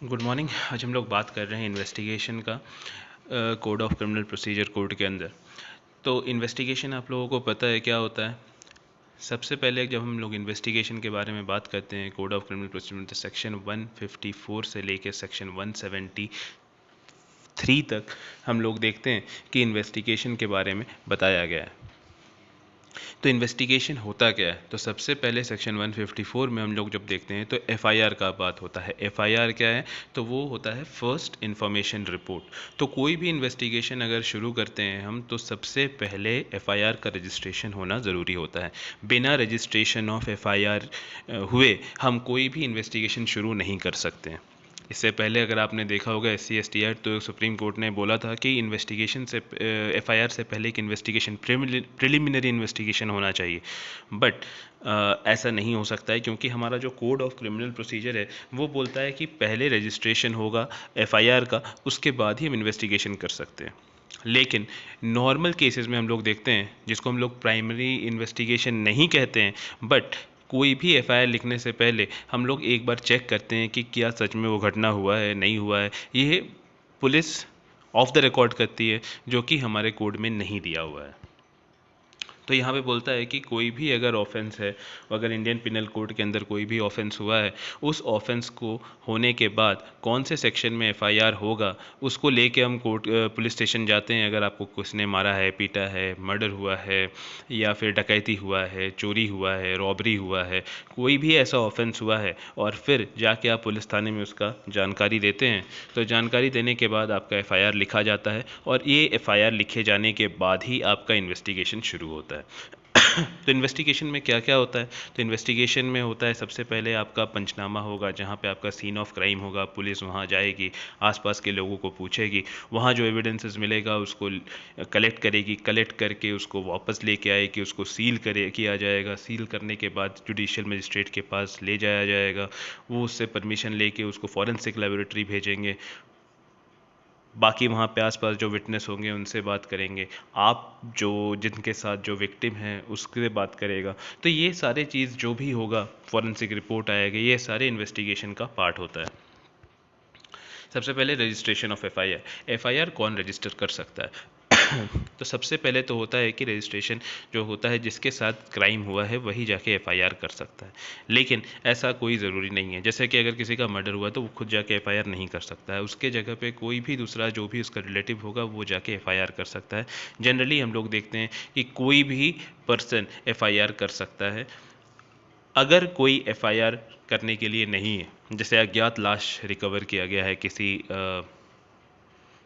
Good morning. आज हम लोग बात कर रहे हैं इन्वेस्टिगेशन का code of criminal procedure code के अंदर। तो इन्वेस्टिगेशन आप लोगों को पता है क्या होता है। सबसे पहले जब हम लोग इन्वेस्टिगेशन के बारे में बात करते हैं कोड ऑफ क्रिमिनल प्रोसीजर तो सेक्शन 154 से लेकर सेक्शन 173 तक हम लोग देखते हैं कि इन्वेस्टिगेशन के बारे में बताया गया है। तो इन्वेस्टिगेशन होता क्या है, तो सबसे पहले सेक्शन 154 में हम लोग जब देखते हैं तो एफआईआर का बात होता है। एफआईआर क्या है, तो वो होता है फर्स्ट इंफॉर्मेशन रिपोर्ट। तो कोई भी इन्वेस्टिगेशन अगर शुरू करते हैं हम तो सबसे पहले एफआईआर का रजिस्ट्रेशन होना ज़रूरी होता है। बिना रजिस्ट्रेशन ऑफ एफआईआर हुए हम कोई भी इन्वेस्टिगेशन शुरू नहीं कर सकते हैं। इससे पहले अगर आपने देखा होगा SC/ST एक्ट, तो सुप्रीम कोर्ट ने बोला था कि इन्वेस्टिगेशन से एफआईआर से पहले एक इन्वेस्टिगेशन प्रिलिमिनरी इन्वेस्टिगेशन होना चाहिए। बट ऐसा नहीं हो सकता है क्योंकि हमारा जो कोड ऑफ क्रिमिनल प्रोसीजर है वो बोलता है कि पहले रजिस्ट्रेशन होगा एफआईआर का, उसके बाद ही हम इन्वेस्टिगेशन कर सकते हैं। लेकिन नॉर्मल केसेस में हम लोग देखते हैं जिसको हम लोग प्राइमरी इन्वेस्टिगेशन नहीं कहते हैं, बट कोई भी एफआईआर लिखने से पहले हम लोग एक बार चेक करते हैं कि क्या सच में वो घटना हुआ है नहीं हुआ है। ये पुलिस ऑफ द रिकॉर्ड करती है जो कि हमारे कोड में नहीं दिया हुआ है। तो यहाँ पे बोलता है कि कोई भी अगर ऑफेंस है, अगर इंडियन पिनल कोड के अंदर कोई भी ऑफेंस हुआ है, उस ऑफेंस को होने के बाद कौन से सेक्शन में एफआईआर होगा उसको लेके हम कोर्ट पुलिस स्टेशन जाते हैं। अगर आपको किसने मारा है, पीटा है, मर्डर हुआ है या फिर डकैती हुआ है, चोरी हुआ है, रॉबरी हुआ है, कोई भी ऐसा ऑफेंस हुआ है और फिर जाके आप पुलिस थाने में उसका जानकारी देते हैं। तो जानकारी देने के बाद आपका एफआईआर लिखा जाता है और ये एफआईआर लिखे जाने के बाद ही आपका इन्वेस्टिगेशन शुरू होता है। तो इन्वेस्टिगेशन में क्या क्या होता है, तो इन्वेस्टिगेशन में होता है सबसे पहले आपका पंचनामा होगा जहाँ पे आपका सीन ऑफ क्राइम होगा। पुलिस वहाँ जाएगी, आसपास के लोगों को पूछेगी, वहाँ जो एविडेंसेस मिलेगा उसको कलेक्ट करेगी, कलेक्ट करके उसको वापस लेके आएगी, उसको सील किया जाएगा। सील करने के बाद जुडिशियल मजिस्ट्रेट के पास ले जाया जाएगा, वो उससे परमिशन लेके उसको फॉरेंसिक लेबोरेटरी भेजेंगे। बाकी वहाँ पे आसपास जो विटनेस होंगे उनसे बात करेंगे, आप जो जिनके साथ जो विक्टिम हैं उससे बात करेगा। तो ये सारे चीज़ जो भी होगा, फॉरेंसिक रिपोर्ट आएगी, ये सारे इन्वेस्टिगेशन का पार्ट होता है। सबसे पहले रजिस्ट्रेशन ऑफ एफआईआर। एफआईआर कौन रजिस्टर कर सकता है? तो सबसे पहले तो होता है कि रजिस्ट्रेशन जो होता है जिसके साथ क्राइम हुआ है वही जाके एफआईआर कर सकता है। लेकिन ऐसा कोई ज़रूरी नहीं है। जैसे कि अगर किसी का मर्डर हुआ तो वो खुद जाके एफआईआर नहीं कर सकता है, उसके जगह पे कोई भी दूसरा जो भी उसका रिलेटिव होगा वो जाके एफआईआर कर सकता है। जनरली हम लोग देखते हैं कि कोई भी पर्सन एफआईआर कर सकता है। अगर कोई एफआईआर करने के लिए नहीं है, जैसे अज्ञात लाश रिकवर किया गया है किसी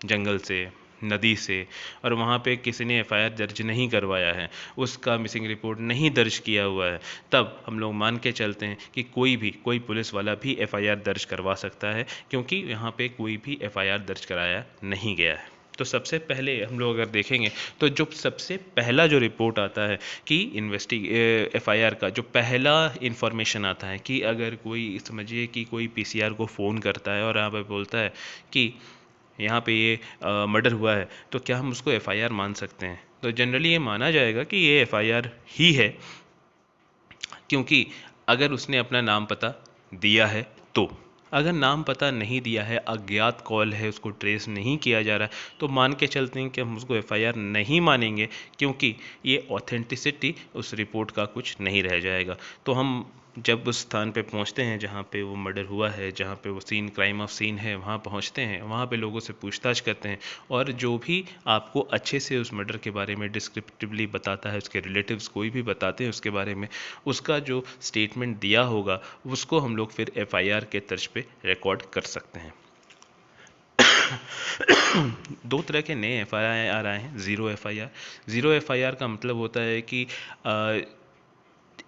जंगल से, नदी से, और वहाँ पे किसी ने एफआईआर दर्ज नहीं करवाया है, उसका मिसिंग रिपोर्ट नहीं दर्ज किया हुआ है, तब हम लोग मान के चलते हैं कि कोई पुलिस वाला भी एफआईआर दर्ज करवा सकता है, क्योंकि यहाँ पे कोई भी एफआईआर दर्ज कराया नहीं गया है। तो सबसे पहले हम लोग अगर देखेंगे तो जो सबसे पहला जो रिपोर्ट आता है कि एफआईआर का जो पहला इंफॉर्मेशन आता है कि अगर कोई समझिए कि कोई पीसीआर को फ़ोन करता है और यहाँ पे बोलता है कि यहाँ पे ये मर्डर हुआ है, तो क्या हम उसको एफआईआर मान सकते हैं? तो जनरली ये माना जाएगा कि ये एफआईआर ही है, क्योंकि अगर उसने अपना नाम पता दिया है तो। अगर नाम पता नहीं दिया है, अज्ञात कॉल है, उसको ट्रेस नहीं किया जा रहा है, तो मान के चलते हैं कि हम उसको एफआईआर नहीं मानेंगे, क्योंकि ये ऑथेंटिसिटी उस रिपोर्ट का कुछ नहीं रह जाएगा। तो हम जब उस स्थान पे पहुंचते हैं जहाँ पे वो मर्डर हुआ है, जहाँ पे वो सीन क्राइम ऑफ सीन है, वहाँ पहुँचते हैं, वहाँ पे लोगों से पूछताछ करते हैं, और जो भी आपको अच्छे से उस मर्डर के बारे में डिस्क्रिप्टिवली बताता है, उसके रिलेटिव्स कोई भी बताते हैं उसके बारे में, उसका जो स्टेटमेंट दिया होगा उसको हम लोग फिर एफआईआर के तर्ज पे रिकॉर्ड कर सकते हैं। दो तरह के नए एफआईआर आए हैं। ज़ीरो एफआईआर का मतलब होता है कि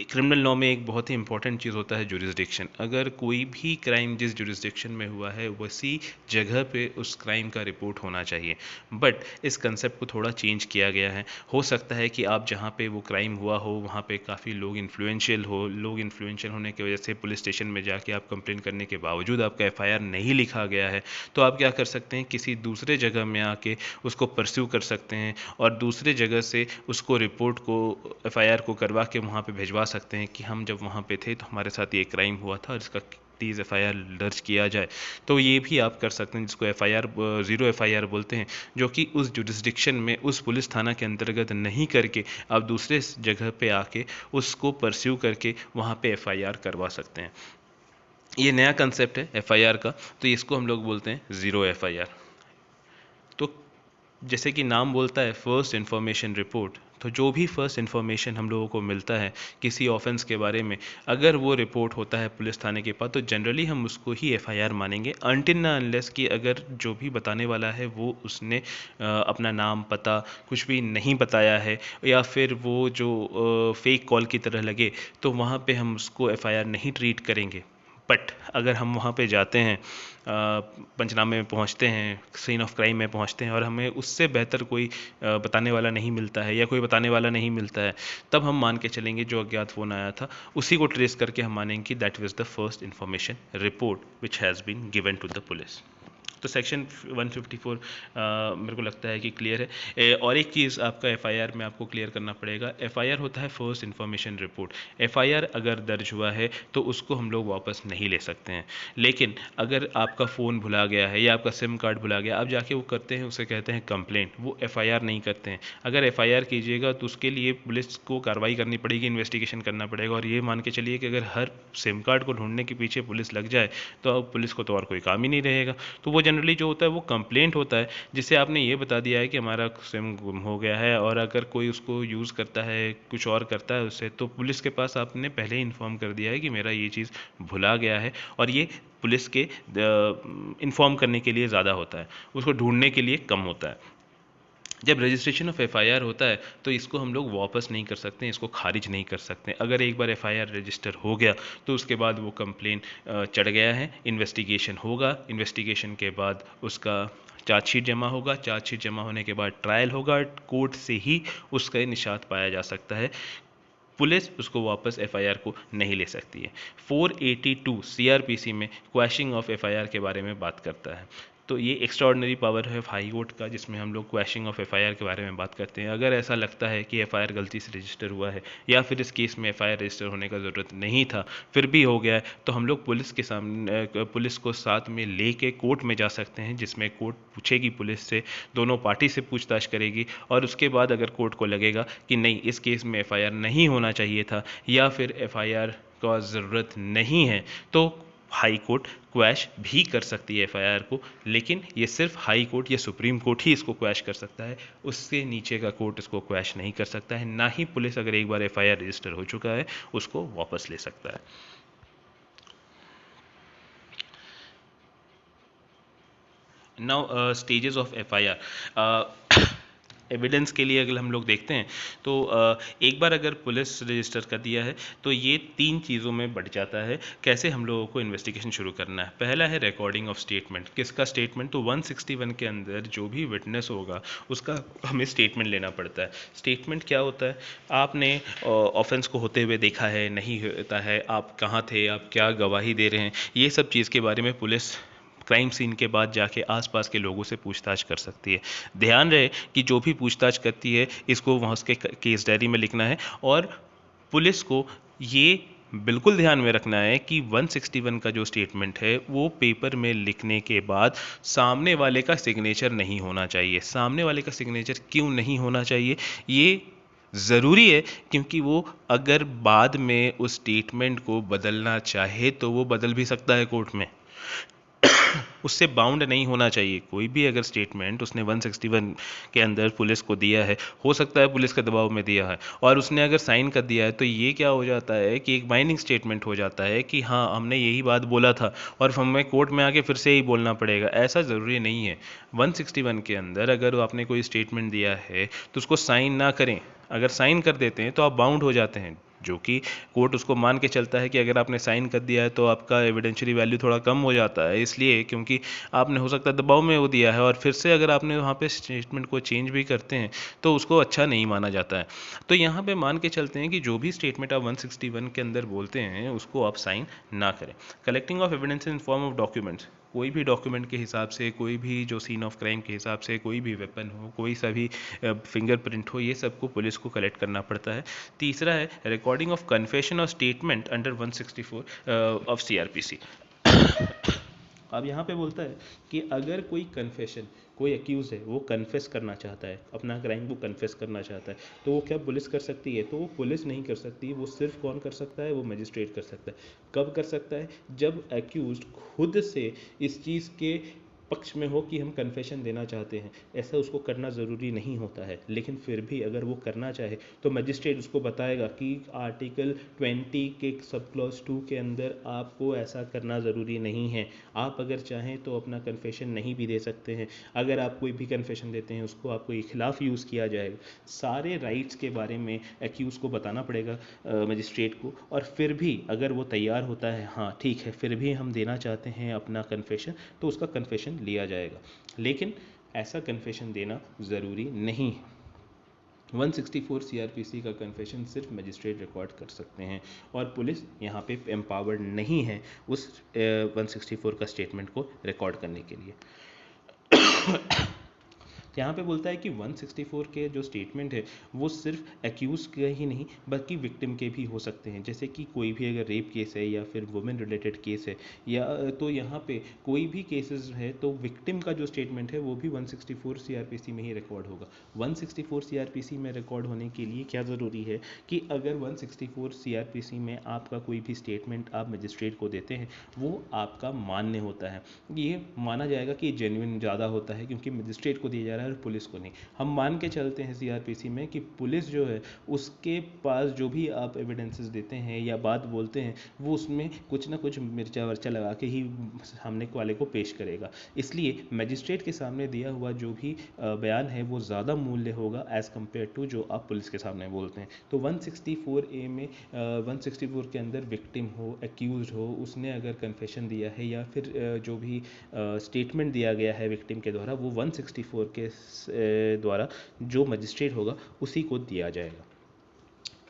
क्रिमिनल लॉ में एक बहुत ही इंपॉर्टेंट चीज़ होता है जुरिस्डिक्शन। अगर कोई भी क्राइम जिस जुरिस्डिक्शन में हुआ है वैसी जगह पे उस क्राइम का रिपोर्ट होना चाहिए, बट इस कंसेप्ट को थोड़ा चेंज किया गया है। हो सकता है कि आप जहाँ पे वो क्राइम हुआ हो वहाँ पे काफ़ी लोग इन्फ्लुएंशियल होने की वजह से पुलिस स्टेशन में जाके आप कंप्लेन करने के बावजूद आपका एफआईआर नहीं लिखा गया है, तो आप क्या कर सकते हैं, किसी दूसरे जगह में आके उसको परस्यू कर सकते हैं और दूसरे जगह से उसको रिपोर्ट को, एफआईआर को करवा के वहाँ पे भिजवा सकते हैं कि हम जब वहाँ पे थे तो हमारे साथ ये क्राइम हुआ था और इसका प्लीज़ FIR दर्ज किया जाए। तो ये भी आप कर सकते हैं, जिसको FIR ज़ीरो FIR बोलते हैं, जो कि उस जुरिस्डिक्शन में उस पुलिस थाना के अंतर्गत नहीं करके आप दूसरे जगह पे आके उसको परस्यू करके वहाँ पे FIR करवा सकते हैं। ये नया कंसेप्ट है FIR का, तो इसको हम लोग बोलते हैं ज़ीरो FIR। तो जैसे कि नाम बोलता है फर्स्ट इन्फॉर्मेशन रिपोर्ट, तो जो भी फर्स्ट इन्फॉर्मेशन हम लोगों को मिलता है किसी ऑफेंस के बारे में, अगर वो रिपोर्ट होता है पुलिस थाने के पास, तो जनरली हम उसको ही FIR मानेंगे, अनटिल ना अनलेस कि अगर जो भी बताने वाला है वो उसने अपना नाम पता कुछ भी नहीं बताया है, या फिर वो जो फेक कॉल की तरह लगे, तो वहाँ पे हम उसको FIR नहीं ट्रीट करेंगे। बट अगर हम वहाँ पे जाते हैं, पंचनामे में पहुँचते हैं, सीन ऑफ क्राइम में पहुँचते हैं, और हमें उससे बेहतर कोई बताने वाला नहीं मिलता है, या कोई बताने वाला नहीं मिलता है, तब हम मान के चलेंगे जो अज्ञात फ़ोन आया था उसी को ट्रेस करके हम मानेंगे कि that was the first information report which has been given to the police. तो सेक्शन 154 मेरे को लगता है कि क्लियर है। और एक चीज़ आपका FIR में आपको क्लियर करना पड़ेगा, FIR होता है फर्स्ट इन्फॉर्मेशन रिपोर्ट। FIR अगर दर्ज हुआ है तो उसको हम लोग वापस नहीं ले सकते हैं, लेकिन अगर आपका फ़ोन भुला गया है या आपका सिम कार्ड भुला गया, आप जाके वो करते हैं, उसे कहते हैं कंप्लेंट, वो FIR नहीं करते हैं। अगर FIR कीजिएगा तो उसके लिए पुलिस को कार्रवाई करनी पड़ेगी, इन्वेस्टिगेशन करना पड़ेगा, और ये मान के चलिए कि अगर हर सिम कार्ड को ढूंढने के पीछे पुलिस लग जाए तो अब पुलिस को तो और कोई काम ही नहीं रहेगा। तो वो जनरली जो होता है वो कंप्लेंट होता है, जिससे आपने ये बता दिया है कि हमारा सिम गुम हो गया है, और अगर कोई उसको यूज़ करता है, कुछ और करता है उससे, तो पुलिस के पास आपने पहले ही इन्फॉर्म कर दिया है कि मेरा ये चीज़ भुला गया है, और ये पुलिस के इन्फॉर्म करने के लिए ज़्यादा होता है, उसको ढूंढने के लिए कम होता है। जब रजिस्ट्रेशन ऑफ FIR होता है तो इसको हम लोग वापस नहीं कर सकते, इसको खारिज नहीं कर सकते। अगर एक बार FIR रजिस्टर हो गया तो उसके बाद वो कंप्लेन चढ़ गया है, इन्वेस्टिगेशन होगा, इन्वेस्टिगेशन के बाद उसका चार्जशीट जमा होगा, चार्जशीट जमा होने के बाद ट्रायल होगा, कोर्ट से ही उसका निशात पाया जा सकता है, पुलिस उसको वापस FIR को नहीं ले सकती है। 482 CRPC में क्वैशिंग ऑफ FIR के बारे में बात करता है। तो ये एक्स्ट्राऑर्डिनरी पावर है हाई कोर्ट का, जिसमें हम लोग क्वैशिंग ऑफ FIR के बारे में बात करते हैं। अगर ऐसा लगता है कि FIR गलती से रजिस्टर हुआ है, या फिर इस केस में FIR रजिस्टर होने का ज़रूरत नहीं था फिर भी हो गया है, तो हम लोग पुलिस के सामने पुलिस को साथ में लेके कोर्ट में जा सकते हैं, जिसमें कोर्ट पूछेगी पुलिस से, दोनों पार्टी से पूछताछ करेगी, और उसके बाद अगर कोर्ट को लगेगा कि नहीं इस केस में FIR नहीं होना चाहिए था, या फिर FIR का ज़रूरत नहीं है, तो हाई कोर्ट क्वैश भी कर सकती है FIR को। लेकिन ये सिर्फ हाई कोर्ट या सुप्रीम कोर्ट ही इसको क्वैश कर सकता है, उससे नीचे का कोर्ट इसको क्वैश नहीं कर सकता है, ना ही पुलिस अगर एक बार FIR रजिस्टर हो चुका है उसको वापस ले सकता है। Now stages of FIR, evidence के लिए अगर हम लोग देखते हैं तो एक बार अगर पुलिस रजिस्टर कर दिया है तो ये 3 चीज़ों में बढ़ जाता है कैसे हम लोगों को इन्वेस्टिगेशन शुरू करना है। पहला है रिकॉर्डिंग ऑफ स्टेटमेंट। किसका स्टेटमेंट? तो 161 के अंदर जो भी विटनेस होगा उसका हमें स्टेटमेंट लेना पड़ता है। स्टेटमेंट क्या होता है? आपने ऑफेंस को होते हुए देखा है, नहीं होता है, आप कहाँ थे, आप क्या गवाही दे रहे हैं, ये सब चीज़ के बारे में पुलिस क्राइम सीन के बाद जाके आसपास के लोगों से पूछताछ कर सकती है। ध्यान रहे कि जो भी पूछताछ करती है इसको वहाँ उसके केस डायरी में लिखना है, और पुलिस को ये बिल्कुल ध्यान में रखना है कि 161 का जो स्टेटमेंट है वो पेपर में लिखने के बाद सामने वाले का सिग्नेचर नहीं होना चाहिए। सामने वाले का सिग्नेचर क्यों नहीं होना चाहिए? ये ज़रूरी है क्योंकि वो अगर बाद में उस स्टेटमेंट को बदलना चाहे तो वो बदल भी सकता है कोर्ट में, उससे बाउंड नहीं होना चाहिए। कोई भी अगर स्टेटमेंट उसने 161 के अंदर पुलिस को दिया है, हो सकता है पुलिस के दबाव में दिया है, और उसने अगर साइन कर दिया है तो ये क्या हो जाता है कि एक बाइंडिंग स्टेटमेंट हो जाता है कि हाँ हमने यही बात बोला था और हमें कोर्ट में आके फिर से ही बोलना पड़ेगा। ऐसा ज़रूरी नहीं है। 161 के अंदर अगर आपने कोई स्टेटमेंट दिया है तो उसको साइन ना करें। अगर साइन कर देते हैं तो आप बाउंड हो जाते हैं, जो कि कोर्ट उसको मान के चलता है कि अगर आपने साइन कर दिया है तो आपका एविडेंशियरी वैल्यू थोड़ा कम हो जाता है, इसलिए क्योंकि आपने हो सकता है दबाव में वो दिया है, और फिर से अगर आपने वहाँ पे स्टेटमेंट को चेंज भी करते हैं तो उसको अच्छा नहीं माना जाता है। तो यहाँ पे मान के चलते हैं कि जो भी स्टेटमेंट आप 161 के अंदर बोलते हैं उसको आप साइन ना करें। Collecting of evidence in form of documents, कोई भी डॉक्यूमेंट के हिसाब से, कोई भी जो सीन ऑफ क्राइम के हिसाब से, कोई भी वेपन हो, कोई सा भी फिंगरप्रिंट हो, ये सबको पुलिस को कलेक्ट करना पड़ता है। तीसरा है रिकॉर्डिंग ऑफ कन्फेशन और स्टेटमेंट अंडर 164 ऑफ CRPC। अब यहाँ पे बोलता है कि अगर कोई कन्फेशन, कोई एक्यूज है वो कन्फेस करना चाहता है, अपना क्राइम को कन्फेस करना चाहता है, तो वो क्या पुलिस कर सकती है? तो वो पुलिस नहीं कर सकती, वो सिर्फ कौन कर सकता है? वो मजिस्ट्रेट कर सकता है। कब कर सकता है? जब एक्यूज खुद से इस चीज़ के पक्ष में हो कि हम कन्फेशन देना चाहते हैं। ऐसा उसको करना ज़रूरी नहीं होता है, लेकिन फिर भी अगर वो करना चाहे तो मजिस्ट्रेट उसको बताएगा कि आर्टिकल 20 के सब क्लॉज 2 के अंदर आपको ऐसा करना ज़रूरी नहीं है। आप अगर चाहें तो अपना कन्फेशन नहीं भी दे सकते हैं। अगर आप कोई भी कन्फेशन देते हैं उसको आपको खिलाफ यूज़ किया जाएगा। सारे राइट्स के बारे में एक्यूज़ को बताना पड़ेगा मजिस्ट्रेट को, और फिर भी अगर वो तैयार होता है, हाँ ठीक है फिर भी हम देना चाहते हैं अपना कन्फेशन, तो उसका कन्फेशन लिया जाएगा। लेकिन ऐसा कन्फेशन देना ज़रूरी नहीं है। 164 सीआरपीसी का कन्फेशन सिर्फ मजिस्ट्रेट रिकॉर्ड कर सकते हैं, और पुलिस यहाँ पे एम्पावर्ड नहीं है उस 164 का स्टेटमेंट को रिकॉर्ड करने के लिए। यहाँ पे बोलता है कि 164 के जो स्टेटमेंट है वो सिर्फ एक्यूज के ही नहीं बल्कि विक्टिम के भी हो सकते हैं। जैसे कि कोई भी अगर रेप केस है या फिर वुमेन रिलेटेड केस है, या तो यहाँ पे कोई भी केसेस है तो विक्टिम का जो स्टेटमेंट है वो भी 164 सीआरपीसी में ही रिकॉर्ड होगा। 164 सीआरपीसी में रिकॉर्ड होने के लिए क्या ज़रूरी है कि अगर 164 सीआरपीसी में आपका कोई भी स्टेटमेंट आप मजिस्ट्रेट को देते हैं वो आपका मान्य होता है। ये माना जाएगा कि जेन्युइन ज़्यादा होता है क्योंकि मजिस्ट्रेट को दिया जा रहा है और पुलिस को नहीं। हम मान के चलते हैं सीआरपीसी में कि पुलिस जो है उसके पास जो भी आप एविडेंसेस देते हैं या बात बोलते हैं वो उसमें कुछ ना कुछ मिर्चा वर्चा लगा के ही सामने वाले को पेश करेगा। इसलिए मजिस्ट्रेट के सामने दिया हुआ जो भी बयान है वो ज़्यादा मूल्य होगा एज़ कम्पेयर टू जो आप पुलिस के सामने बोलते हैं। तो 164A में 164 के अंदर विक्टिम हो, एक्यूज हो, उसने अगर कन्फेशन दिया है या फिर जो भी स्टेटमेंट दिया गया है विक्टिम के द्वारा वो 164 के द्वारा जो मजिस्ट्रेट होगा उसी को दिया जाएगा।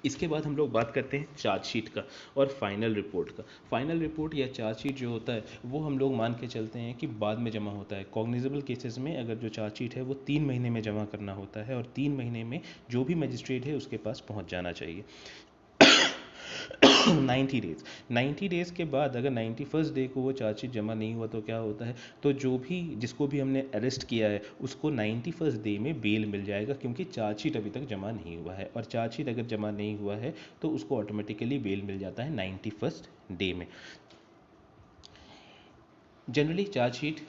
इसके बाद हम लोग बात करते हैं चार्जशीट का और फाइनल रिपोर्ट का। फाइनल रिपोर्ट या चार्जशीट जो होता है वो हम लोग मान के चलते हैं कि बाद में जमा होता है। कॉग्निजेबल केसेस में अगर जो चार्जशीट है वो 3 महीने में जमा करना होता है और 3 महीने में जो भी मजिस्ट्रेट है उसके पास पहुंच जाना चाहिए। 90 डेज़ के बाद अगर 91st डे को वो चार्जशीट जमा नहीं हुआ तो क्या होता है, तो जो भी जिसको भी हमने अरेस्ट किया है उसको 91st डे में बेल मिल जाएगा क्योंकि चार्जशीट अभी तक जमा नहीं हुआ है, और चार्जशीट अगर जमा नहीं हुआ है तो उसको ऑटोमेटिकली बेल मिल जाता है 91st डे में। जनरली चार्जशीट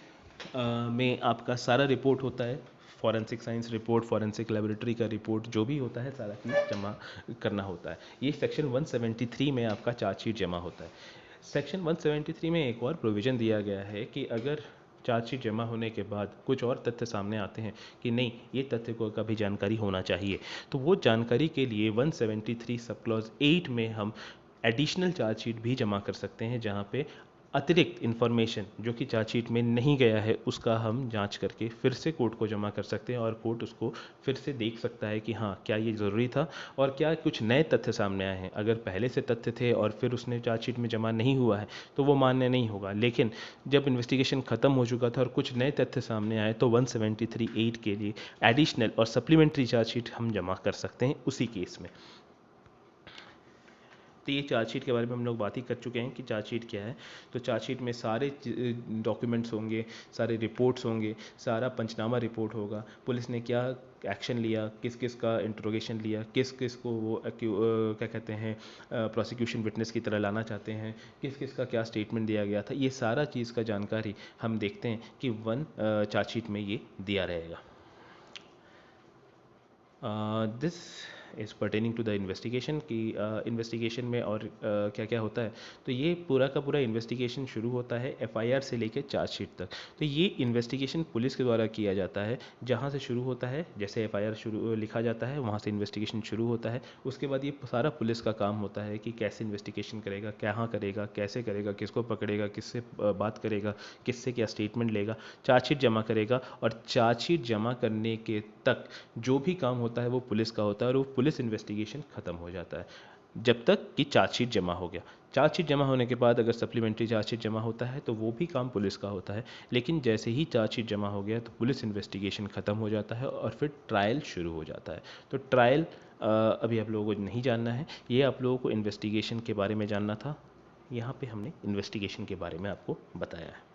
में आपका सारा रिपोर्ट होता है, forensic science report, forensic laboratory का रिपोर्ट जो भी होता है सारा चीज़ जमा करना होता है। ये सेक्शन 173 में आपका चार्जशीट जमा होता है। सेक्शन 173 में एक और प्रोविज़न दिया गया है कि अगर चार्जशीट जमा होने के बाद कुछ और तथ्य सामने आते हैं कि नहीं ये तथ्य को का भी जानकारी होना चाहिए, तो वो जानकारी के लिए 173 सब क्लॉज 8 में हम एडिशनल चार्जशीट भी जमा कर सकते हैं, जहाँ पे अतिरिक्त इन्फॉर्मेशन जो कि चार्जशीट में नहीं गया है उसका हम जांच करके फिर से कोर्ट को जमा कर सकते हैं, और कोर्ट उसको फिर से देख सकता है कि हाँ क्या ये ज़रूरी था और क्या कुछ नए तथ्य सामने आए हैं। अगर पहले से तथ्य थे और फिर उसने चार्जशीट में जमा नहीं हुआ है तो वो मान्य नहीं होगा, लेकिन जब इन्वेस्टिगेशन ख़त्म हो चुका था और कुछ नए तथ्य सामने आए तो 173(8) के लिए एडिशनल और सप्लीमेंट्री चार्जशीट हम जमा कर सकते हैं उसी केस में। तो ये चार्जशीट के बारे में हम लोग बात ही कर चुके हैं कि चार्जशीट क्या है। तो चार्जशीट में सारे डॉक्यूमेंट्स होंगे, सारे रिपोर्ट्स होंगे, सारा पंचनामा रिपोर्ट होगा, पुलिस ने क्या एक्शन लिया, किस किस का इंट्रोगेशन लिया, किस किस को वो क्या कहते हैं प्रोसिक्यूशन विटनेस की तरह लाना चाहते हैं, किस किस का क्या स्टेटमेंट दिया गया था, ये सारा चीज़ का जानकारी हम देखते हैं कि चार्जशीट में ये दिया रहेगा। This is pertaining to the investigation कि इन्वेस्टिगेशन में और क्या क्या होता है। तो ये पूरा का पूरा इन्वेस्टिगेशन शुरू होता है एफआईआर से लेकर चार्जशीट तक। तो ये इन्वेस्टिगेशन पुलिस के द्वारा किया जाता है, जहाँ से शुरू होता है, जैसे एफआईआर शुरू लिखा जाता है वहाँ से इन्वेस्टिगेशन शुरू होता है। उसके बाद ये सारा पुलिस का काम होता है कि कैसे इन्वेस्टिगेशन करेगा, कहाँ करेगा, कैसे करेगा, किसको पकड़ेगा, किससे बात करेगा, किससे क्या स्टेटमेंट लेगा, चार्जशीट जमा करेगा, और चार्जशीट जमा करने के तक जो भी काम होता है वो पुलिस का होता है और वो पुलिस इन्वेस्टिगेशन ख़त्म हो जाता है जब तक कि चार्जशीट जमा हो गया। चार्जशीट जमा होने के बाद अगर सप्लीमेंट्री चार्जशीट जमा होता है तो वो भी काम पुलिस का होता है, लेकिन जैसे ही चार्जशीट जमा हो गया तो पुलिस इन्वेस्टिगेशन ख़त्म हो जाता है और फिर ट्रायल शुरू हो जाता है। तो ट्रायल अभी आप लोगों को नहीं जानना है, ये आप लोगों को इन्वेस्टिगेशन के बारे में जानना था। यहाँ पे हमने इन्वेस्टिगेशन के बारे में आपको बताया है।